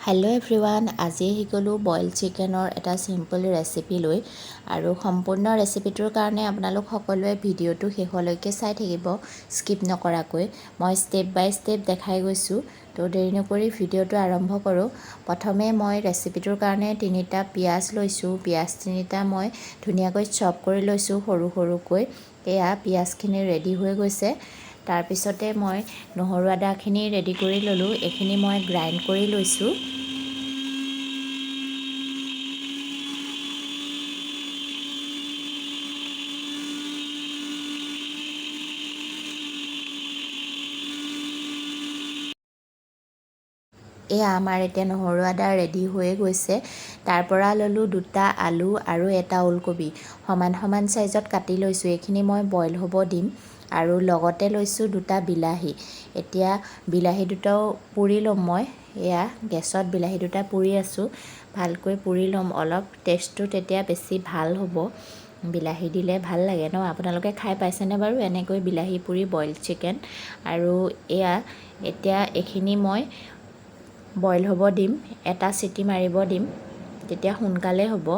Hello' everyone, আজি শিকিলোঁ boil চিকেনৰ এটা চিম্পল ৰেচিপি লৈ। আৰু সম্পূৰ্ণ ৰেচিপিটোৰ কাৰণে আপোনালোক সকলোৱে ভিডিঅ'টো শেষলৈকে চাই থাকিব, স্কিপ নকৰাকৈ। মই ষ্টেপ বাই ষ্টেপ দেখাই গৈছোঁ। তো দেৰি নকৰি ভিডিঅ'টো আৰম্ভ কৰোঁ। প্ৰথমে মই ৰেচিপিটোৰ কাৰণে 3টা পিঁয়াজ লৈছোঁ। পিঁয়াজ 3টা মই ধুনীয়াকৈ চপ কৰি লৈছোঁ সৰু সৰুকৈ। এয়া পিঁয়াজখিনি ৰেডি হৈ গৈছে। তাৰপিছতে মই নহৰু আদাখিনি ৰেডি কৰি ল'লোঁ। এইখিনি মই গ্ৰাইণ্ড কৰি লৈছোঁ। এয়া আমাৰ এতিয়া নহৰু আদা ৰেডি হৈয়ে গৈছে। তাৰ পৰা ল'লোঁ 2টা আলু আৰু এটা ওলকবি সমান সমান চাইজত কাটি লৈছোঁ। এইখিনি মই বইল হ'ব দিম। আৰু লগতে লৈছোঁ 2টা বিলাহী। এতিয়া বিলাহী দুটাও পুৰি ল'ম মই। এয়া গেছত বিলাহী দুটা পুৰি আছোঁ। ভালকৈ পুৰি ল'ম, অলপ টেষ্টটো তেতিয়া বেছি ভাল হ'ব। বিলাহী দিলে ভাল লাগে ন? আপোনালোকে খাই পাইছেনে বাৰু এনেকৈ বিলাহী পুৰি বইল চিকেন? আৰু এয়া এতিয়া এইখিনি মই বইল হ'ব দিম। এটা চিটি মাৰিব দিম, তেতিয়া সোনকালে হ'ব।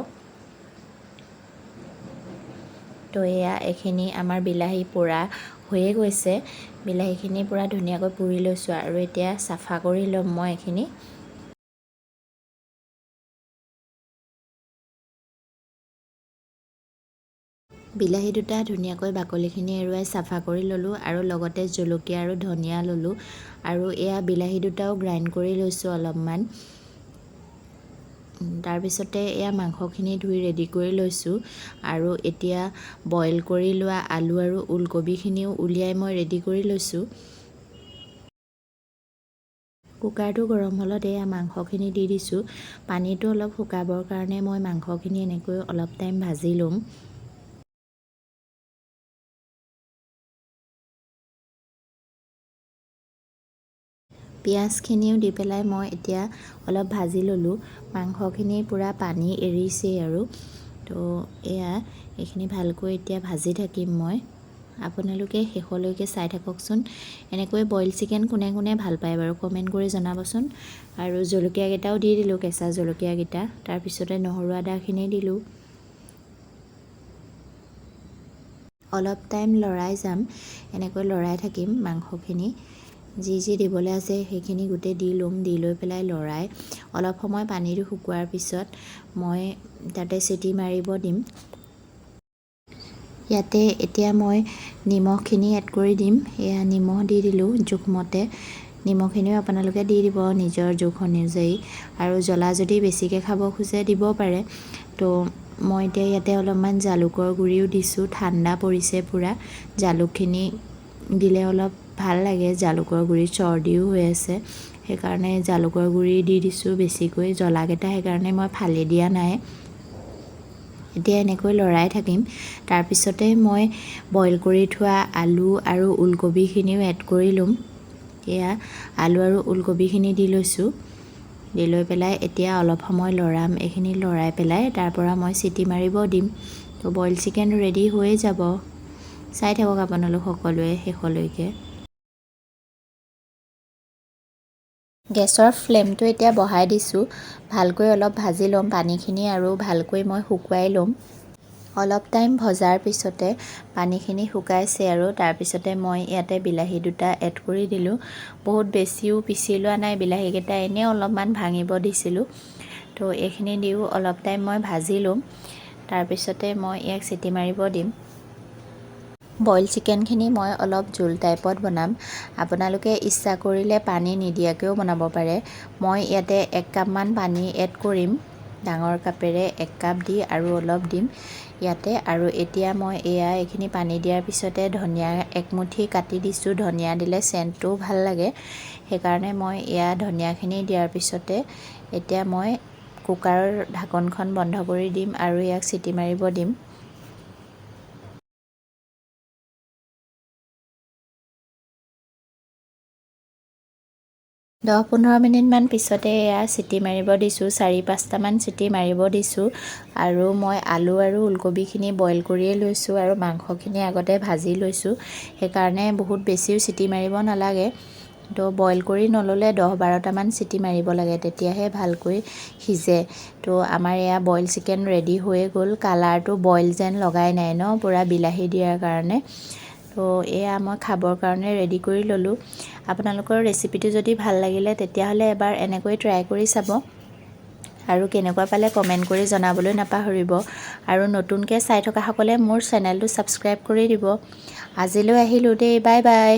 তো এয়া এইখিনি আমাৰ বিলাহী পোৰা হৈয়ে গৈছে। বিলাহীখিনি পূৰা ধুনীয়াকৈ পুৰি লৈছোঁ আৰু এতিয়া চাফা কৰি ল'ম মই এইখিনি। বিলাহী দুটা ধুনীয়াকৈ বাকলিখিনি এৰুৱাই চাফা কৰি ল'লোঁ আৰু লগতে জলকীয়া আৰু ধনিয়া ল'লোঁ। আৰু এয়া বিলাহী দুটাও গ্ৰাইণ্ড কৰি লৈছোঁ অলপমান। তাৰপিছতে এয়া মাংসখিনি ধুই ৰেডি কৰি লৈছোঁ। আৰু এতিয়া বইল কৰি লোৱা আলু আৰু ওলকবিখিনিও উলিয়াই মই ৰেডি কৰি লৈছোঁ। কুকাৰটো গৰম হ'লত এয়া মাংসখিনি দি দিছোঁ। পানীটো অলপ শুকাবৰ কাৰণে মই মাংসখিনি এনেকৈ অলপ টাইম ভাজি ল'ম। পিঁয়াজখিনিও দি পেলাই মই এতিয়া অলপ ভাজি ল'লোঁ। মাংসখিনি পূৰা পানী এৰিছেই আৰু। তো এয়া এইখিনি ভালকৈ এতিয়া ভাজি থাকিম মই। আপোনালোকে শেষলৈকে চাই থাককচোন। এনেকৈ বইল চিকেন কোনে কোনে ভাল পায় বাৰু কমেণ্ট কৰি জনাবচোন। আৰু জলকীয়াকেইটাও দি দিলোঁ, কেঁচা জলকীয়াকেইটা। তাৰপিছতে নহৰু আদাখিনি দিলোঁ। অলপ টাইম লৰাই যাম, এনেকৈ লৰাই থাকিম মাংসখিনি। যি দিবলৈ আছে সেইখিনি গোটেই দি ল'ম। দি লৈ পেলাই লৰাই অলপ সময় পানীটো শুকোৱাৰ পিছত মই তাতে চিটি মাৰিব দিম। ইয়াতে এতিয়া মই নিমখখিনি এড কৰি দিম। এয়া নিমখ দি দিলোঁ জোখমতে। নিমখখিনিও আপোনালোকে দি দিব নিজৰ জোখ অনুযায়ী। আৰু জ্বলা যদি বেছিকৈ খাব খোজে দিব পাৰে। তো মই এতিয়া ইয়াতে অলপমান জালুকৰ গুড়িও দিছোঁ। ঠাণ্ডা পৰিছে পূৰা। জালুকখিনি দিলে অলপ ভাল লাগে। জালুকৰ গুড়ি চৰ্দিও হৈ আছে, সেইকাৰণে জালুকৰ গুড়ি দি দিছোঁ বেছিকৈ। জ্বলাকেইটা সেইকাৰণে মই ফালি দিয়া নাই। এতিয়া এনেকৈ লৰাই থাকিম। তাৰপিছতে মই বইল কৰি থোৱা আলু আৰু ওলকবিখিনিও এড কৰি ল'ম। এয়া আলু আৰু ওলকবিখিনি দি লৈছোঁ। দি লৈ পেলাই এতিয়া অলপ সময় লৰাম। এইখিনি লৰাই পেলাই তাৰ পৰা মই চিটি মাৰিব দিম। তো বইল চিকেন ৰেডি হৈয়ে যাব। চাই থাকক আপোনালোক সকলোৱে শেষলৈকে। গেছৰ ফ্লেমটো এতিয়া বঢ়াই দিছোঁ। ভালকৈ অলপ ভাজি ল'ম পানীখিনি আৰু ভালকৈ মই শুকুৱাই ল'ম। অলপ টাইম ভজাৰ পিছতে পানীখিনি শুকাইছে আৰু তাৰপিছতে মই ইয়াতে বিলাহী দুটা এড কৰি দিলোঁ। বহুত বেছিও পিচি লোৱা নাই বিলাহীকেইটা, এনেই অলপমান ভাঙিব দিছিলোঁ। তো এইখিনি দিও অলপ টাইম মই ভাজি ল'ম। তাৰপিছতে মই ইয়াক চিটি মাৰিব দিম। বইল চিকেনখিনি মই অলপ জোল টাইপত বনাম। আপোনালোকে ইচ্ছা কৰিলে পানী নিদিয়াকৈও বনাব পাৰে। মই ইয়াতে 1 কাপমান পানী এড কৰিম। ডাঙৰ কাপেৰে 1 কাপ দি আৰু অলপ দিম ইয়াতে। আৰু এতিয়া মই এইখিনি পানী দিয়াৰ পিছতে ধনিয়া একমুঠি কাটি দিছোঁ। ধনিয়া দিলে চেণ্টটোও ভাল লাগে, সেইকাৰণে মই ধনিয়াখিনি দিয়াৰ পিছতে এতিয়া মই কুকাৰৰ ঢাকনখন বন্ধ কৰি দিম আৰু ইয়াক চিটি মাৰিব দিম। 10-15 মিনিটমান পিছতে এয়া চিটি মাৰিব দিছোঁ। 4-5টামান চিটি মাৰিব দিছোঁ। আৰু মই আলু আৰু ওলকবিখিনি বইল কৰিয়ে লৈছোঁ আৰু মাংসখিনি আগতে ভাজি লৈছোঁ, সেইকাৰণে বহুত বেছিও চিটি মাৰিব নালাগে। তো বইল কৰি নল'লে 10-12টামান চিটি মাৰিব লাগে, তেতিয়াহে ভালকৈ সিজে। তো আমাৰ এয়া বইল চিকেন ৰেডি হৈয়ে গ'ল। কালাৰটো বইল যেন লগাই নাই ন, পূৰা বিলাহী দিয়াৰ কাৰণে। তো এয়া মই খাবৰ কাৰণে ৰেডি কৰি ল'লোঁ। আপোনালোকৰ ৰেচিপিটো যদি ভাল লাগিলে তেতিয়াহ'লে এবাৰ এনেকৈ ট্ৰাই কৰি চাব আৰু কেনেকুৱা পালে কমেণ্ট কৰি জনাবলৈ নাপাহৰিব। আৰু নতুনকৈ চাই থকাসকলে মোৰ চেনেলটো ছাবস্ক্ৰাইব কৰি দিব। আজিলৈ আহিলোঁ দেই, বাই বাই।